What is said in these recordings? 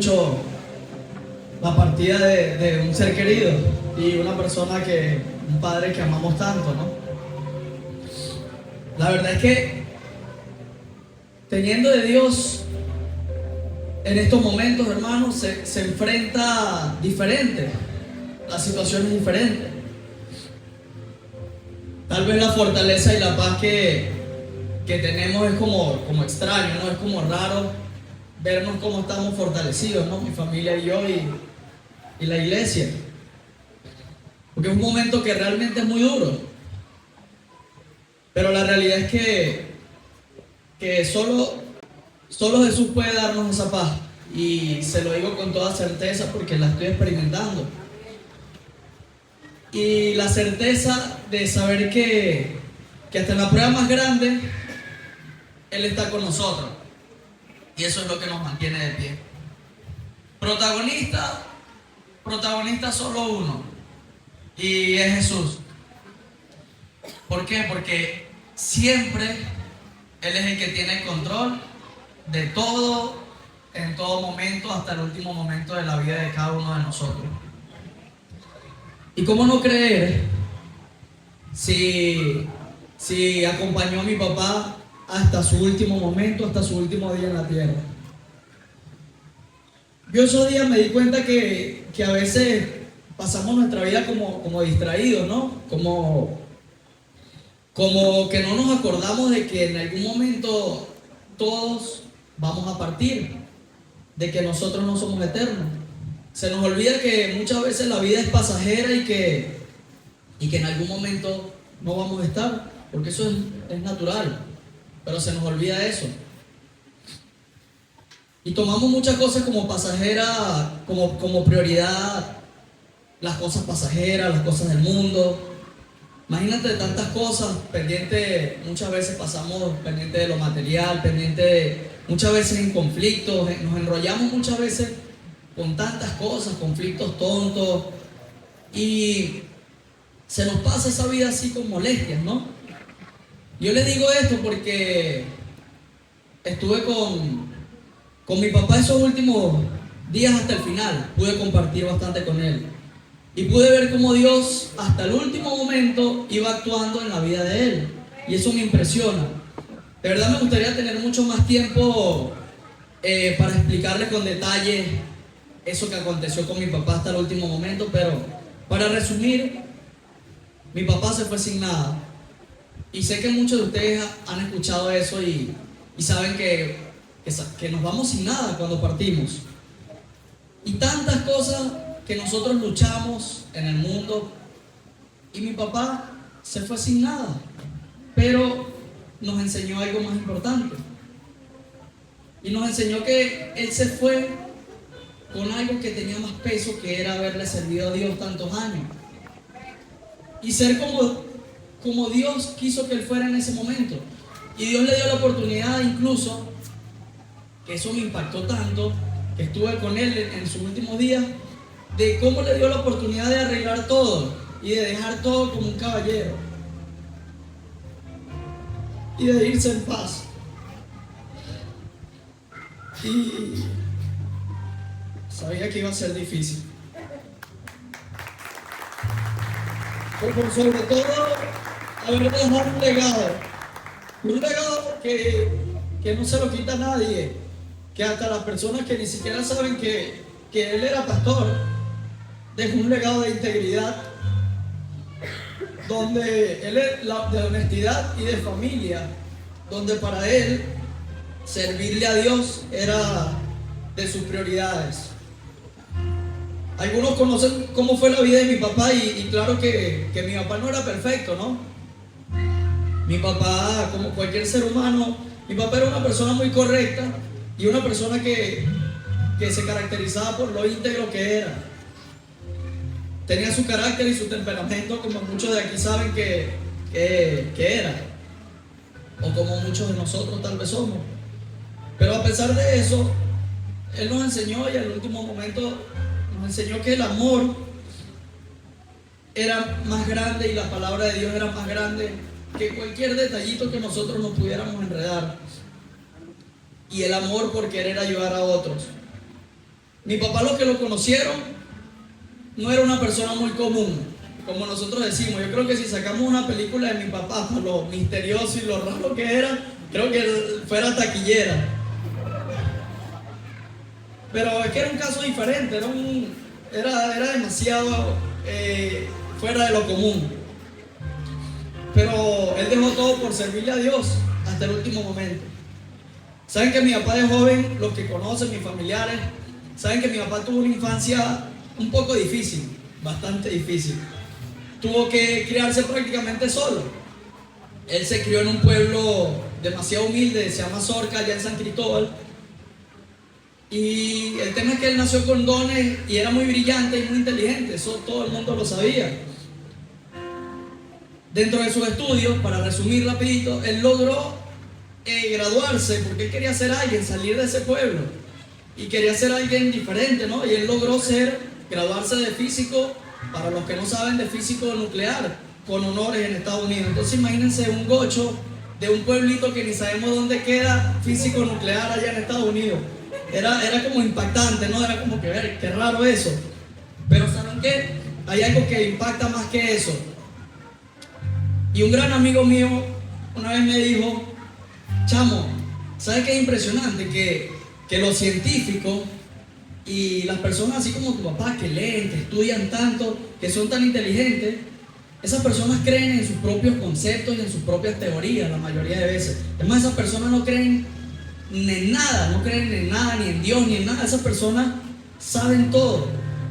mucho la partida de un ser querido y una persona un padre que amamos tanto, ¿no? La verdad es que teniendo de Dios en estos momentos, hermanos, se enfrenta diferente, las situaciones diferentes. Tal vez la fortaleza y la paz que tenemos es como extraño, ¿no? Es como raro vernos cómo estamos fortalecidos, ¿no? Mi familia y yo y la iglesia. Porque es un momento que realmente es muy duro. Pero la realidad es que solo Jesús puede darnos esa paz. Y se lo digo con toda certeza porque la estoy experimentando. Y la certeza de saber que hasta en la prueba más grande, Él está con nosotros. Y eso es lo que nos mantiene de pie. Protagonista solo uno. Y es Jesús. ¿Por qué? Porque siempre Él es el que tiene el control de todo, en todo momento, hasta el último momento de la vida de cada uno de nosotros. ¿Y cómo no creer si acompañó a mi papá hasta su último momento, hasta su último día en la tierra? Yo esos días me di cuenta que a veces pasamos nuestra vida como distraídos, ¿no? Como que no nos acordamos de que en algún momento todos vamos a partir, de que nosotros no somos eternos. Se nos olvida que muchas veces la vida es pasajera y que en algún momento no vamos a estar, porque eso es natural, pero se nos olvida eso. Y tomamos muchas cosas como pasajeras, como prioridad, las cosas pasajeras, las cosas del mundo. Imagínate tantas cosas pendientes, muchas veces pasamos pendientes de lo material, muchas veces en conflictos, nos enrollamos muchas veces con tantas cosas, conflictos tontos, y se nos pasa esa vida así con molestias, ¿no? Yo les digo esto porque estuve con mi papá esos últimos días hasta el final, pude compartir bastante con él. Y pude ver cómo Dios hasta el último momento iba actuando en la vida de él. Y eso me impresiona. De verdad me gustaría tener mucho más tiempo para explicarles con detalle eso que aconteció con mi papá hasta el último momento. Pero para resumir, mi papá se fue sin nada. Y sé que muchos de ustedes han escuchado eso y saben que nos vamos sin nada cuando partimos. Y tantas cosas que nosotros luchamos en el mundo, y mi papá se fue sin nada, pero nos enseñó algo más importante, y nos enseñó que él se fue con algo que tenía más peso, que era haberle servido a Dios tantos años y ser como Dios quiso que él fuera en ese momento. Y Dios le dio la oportunidad, incluso, que eso me impactó tanto, que estuve con él en sus últimos días, de cómo le dio la oportunidad de arreglar todo y de dejar todo como un caballero y de irse en paz. Y sabía que iba a ser difícil, pero por sobre todo haber dejado un legado que no se lo quita a nadie, que hasta las personas que ni siquiera saben que él era pastor, dejó un legado de integridad, donde él es de honestidad y de familia, donde para él servirle a Dios era de sus prioridades. Algunos conocen cómo fue la vida de mi papá y claro que mi papá no era perfecto, ¿no? Mi papá, como cualquier ser humano, mi papá era una persona muy correcta y una persona que se caracterizaba por lo íntegro que era. Tenía su carácter y su temperamento, como muchos de aquí saben que era, o como muchos de nosotros tal vez somos. Pero a pesar de eso, él nos enseñó, y al último momento nos enseñó, que el amor era más grande y la palabra de Dios era más grande que cualquier detallito que nosotros nos pudiéramos enredar. Y el amor por querer ayudar a otros. Mi papá, los que lo conocieron, no era una persona muy común, como nosotros decimos. Yo creo que si sacamos una película de mi papá, por lo misterioso y lo raro que era, creo que fuera taquillera. Pero es que era un caso diferente, era demasiado fuera de lo común. Pero él dejó todo por servirle a Dios hasta el último momento. Saben que mi papá de joven, los que conocen, mis familiares, saben que mi papá tuvo una infancia un poco difícil, bastante difícil. Tuvo que criarse prácticamente solo. Él se crió en un pueblo demasiado humilde, se llama Zorca, allá en San Cristóbal. Y el tema es que él nació con dones y era muy brillante y muy inteligente, eso todo el mundo lo sabía. Dentro de sus estudios, para resumir rapidito, él logró graduarse porque él quería ser alguien, salir de ese pueblo y quería ser alguien diferente, ¿no? Y él logró graduarse de físico, para los que no saben, de físico nuclear, con honores en Estados Unidos. Entonces imagínense un gocho de un pueblito que ni sabemos dónde queda, físico nuclear allá en Estados Unidos. Era como impactante, ¿no? Era como que ver, qué raro eso. Pero ¿saben qué? Hay algo que impacta más que eso. Y un gran amigo mío una vez me dijo: chamo, ¿sabes qué es impresionante? Que los científicos y las personas así como tu papá, que leen, que estudian tanto, que son tan inteligentes, esas personas creen en sus propios conceptos y en sus propias teorías la mayoría de veces. Además, esas personas no creen en nada, no creen en nada, ni en Dios, ni en nada. Esas personas saben todo.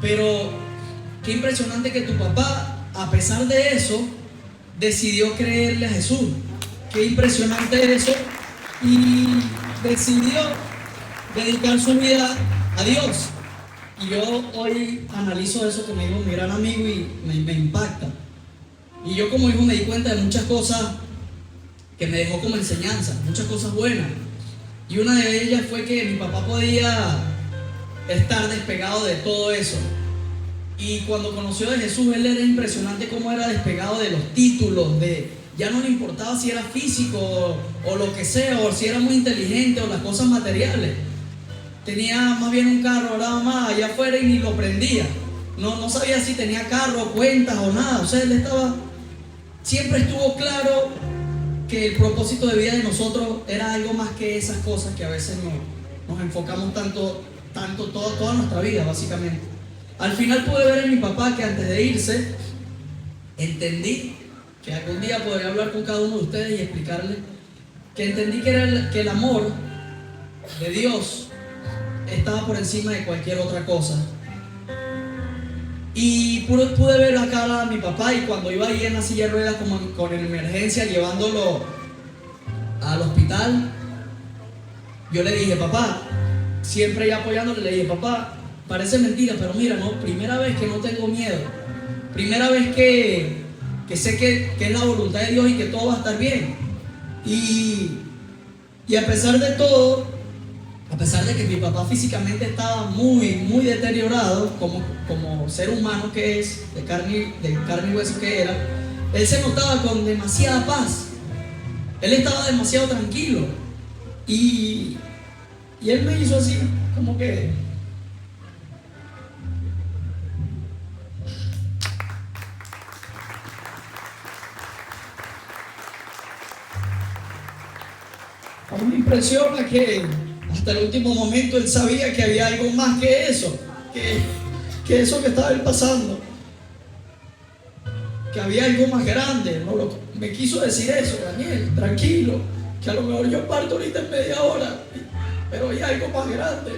Pero qué impresionante que tu papá, a pesar de eso, decidió creerle a Jesús. Qué impresionante eso. Y decidió dedicar su vida a Dios. Y yo hoy analizo eso que me dijo mi gran amigo y me impacta. Y yo como hijo me di cuenta de muchas cosas que me dejó como enseñanza, muchas cosas buenas. Y una de ellas fue que mi papá podía estar despegado de todo eso. Y cuando conoció de Jesús, él era impresionante cómo era despegado de los títulos, ya no le importaba si era físico o lo que sea, o si era muy inteligente o las cosas materiales. Tenía más bien un carro, nada más, allá afuera, y ni lo prendía. No sabía si tenía carro, cuentas o nada. O sea, él siempre estuvo claro que el propósito de vida de nosotros era algo más que esas cosas que a veces nos enfocamos tanto toda nuestra vida, básicamente. Al final pude ver en mi papá que antes de irse, entendí que algún día podré hablar con cada uno de ustedes y explicarles que entendí que el amor de Dios estaba por encima de cualquier otra cosa. Y pude ver la cara de mi papá, y cuando iba ahí en la silla de ruedas como con emergencia llevándolo al hospital, yo le dije: papá, siempre ya apoyándole, le dije: papá, parece mentira, pero mira, no, primera vez que no tengo miedo, primera vez que sé que es la voluntad de Dios y que todo va a estar bien. Y a pesar de todo, a pesar de que mi papá físicamente estaba muy, muy deteriorado como ser humano que es, de carne y hueso que era, él se notaba con demasiada paz. Él estaba demasiado tranquilo. Y él me hizo así, como que... A mí me impresiona que hasta el último momento él sabía que había algo más que eso, que eso que estaba él pasando, que había algo más grande. Me quiso decir eso: Daniel, tranquilo, que a lo mejor yo parto ahorita en media hora, pero hay algo más grande.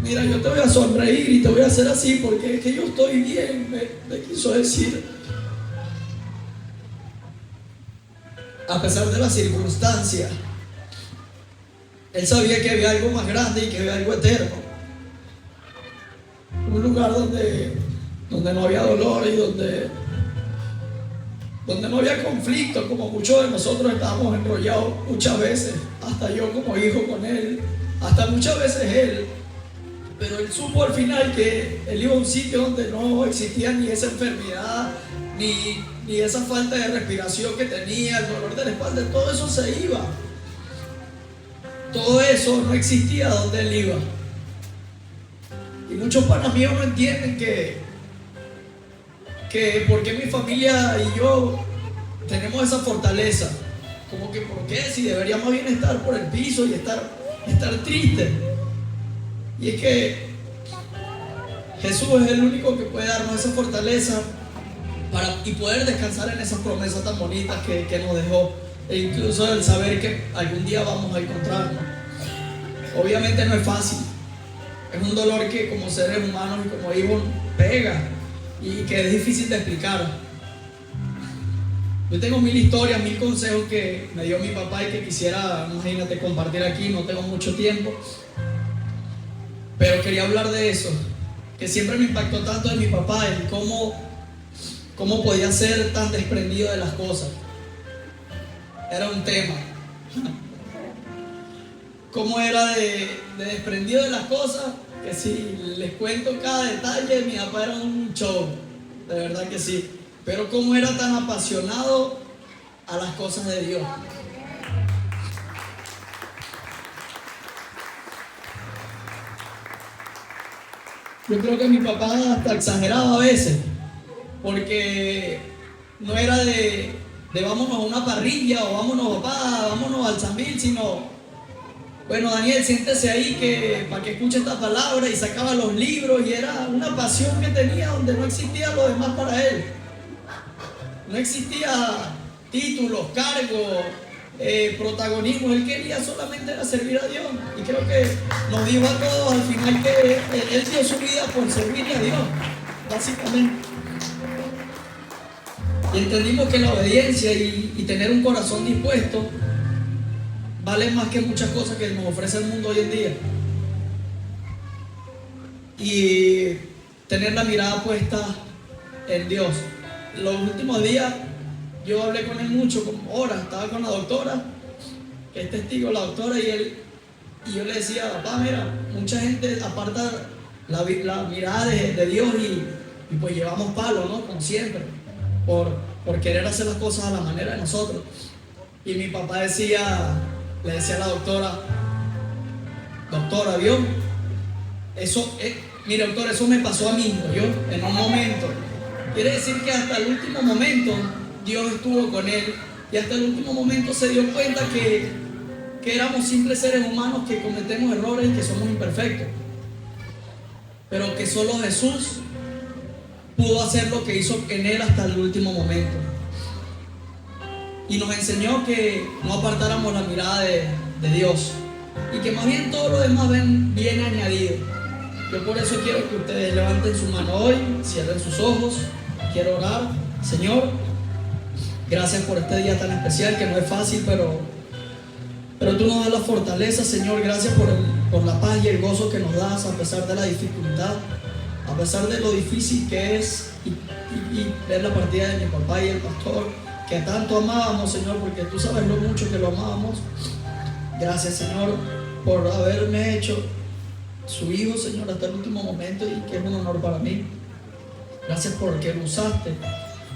Mira, yo te voy a sonreír y te voy a hacer así porque es que yo estoy bien, me quiso decir. A pesar de las circunstancias, él sabía que había algo más grande y que había algo eterno. Un lugar donde no había dolor y donde no había conflicto, como muchos de nosotros estábamos enrollados muchas veces, hasta yo como hijo con él, hasta muchas veces él. Pero él supo al final que él iba a un sitio donde no existía ni esa enfermedad, ni esa falta de respiración que tenía, el dolor de la espalda, todo eso se iba. Todo eso no existía donde él iba. Y muchos panas míos no entienden que por qué mi familia y yo tenemos esa fortaleza. Como que por qué, si deberíamos bien estar por el piso y estar triste. Y es que Jesús es el único que puede darnos esa fortaleza y poder descansar en esas promesas tan bonitas que nos dejó. E incluso el saber que algún día vamos a encontrarnos. Obviamente no es fácil. Es un dolor que como seres humanos y como hijos pega y que es difícil de explicar. Yo tengo 1000 historias, 1000 consejos que me dio mi papá y que quisiera, imagínate, compartir aquí. No tengo mucho tiempo, pero quería hablar de eso, que siempre me impactó tanto de mi papá, en cómo podía ser tan desprendido de las cosas. Era un tema. Cómo era de desprendido de las cosas, que si les cuento cada detalle, mi papá era un show, de verdad que sí. Pero cómo era tan apasionado a las cosas de Dios. Yo creo que mi papá hasta exageraba a veces, porque no era de vámonos a una parrilla o vámonos papá, vámonos al Sambil, sino, bueno, Daniel, siéntese ahí para que escuche esta palabra, y sacaba los libros y era una pasión que tenía donde no existía lo demás para él. No existía títulos, cargos, protagonismo. Él quería solamente era servir a Dios. Y creo que nos dijo a todos al final que él dio su vida por servirle a Dios, básicamente. Y entendimos que la obediencia y tener un corazón dispuesto vale más que muchas cosas que nos ofrece el mundo hoy en día. Y tener la mirada puesta en Dios. Los últimos días yo hablé con él mucho, como horas, estaba con la doctora, que es testigo, la doctora, y yo le decía, papá, mira, mucha gente aparta la mirada de Dios y pues llevamos palo, ¿no? Como siempre, por querer hacer las cosas a la manera de nosotros. Y mi papá le decía a la doctora, ¿vio? Eso, mira, doctora, eso me pasó a mí, yo, en un momento. Quiere decir que hasta el último momento Dios estuvo con él, y hasta el último momento se dio cuenta que éramos simples seres humanos que cometemos errores y que somos imperfectos, pero que solo Jesús pudo hacer lo que hizo en él hasta el último momento. Y nos enseñó que no apartáramos la mirada de Dios, y que más bien todo lo demás viene añadido. Yo por eso quiero que ustedes levanten su mano hoy, cierren sus ojos. Quiero orar. Señor, gracias por este día tan especial, que no es fácil, pero tú nos das la fortaleza, Señor. Gracias por la paz y el gozo que nos das a pesar de la dificultad, a pesar de lo difícil que es y ver la partida de mi papá y el pastor, que tanto amábamos, Señor, porque tú sabes lo mucho que lo amábamos. Gracias, Señor, por haberme hecho su hijo, Señor, hasta el último momento, y que es un honor para mí. Gracias porque lo usaste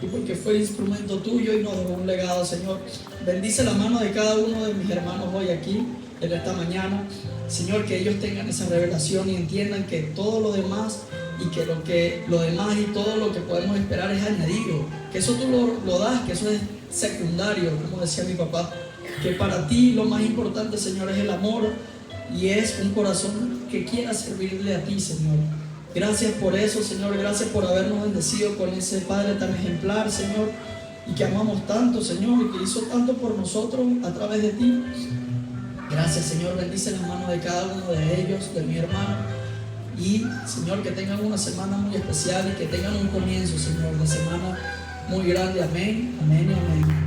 y porque fue instrumento tuyo y nos dejó un legado, Señor. Bendice la mano de cada uno de mis hermanos hoy aquí, en esta mañana. Señor, que ellos tengan esa revelación y entiendan que todo lo demás y que lo demás y todo lo que podemos esperar es añadido. Que eso tú lo das, que eso es secundario, como decía mi papá. Que para ti lo más importante, Señor, es el amor y es un corazón que quiera servirle a ti, Señor. Gracias por eso, Señor. Gracias por habernos bendecido con ese Padre tan ejemplar, Señor, y que amamos tanto, Señor, y que hizo tanto por nosotros a través de ti. Gracias, Señor. Bendice las manos de cada uno de ellos, de mi hermano. Y, Señor, que tengan una semana muy especial y que tengan un comienzo, Señor, de semana muy grande. Amén, amén y amén.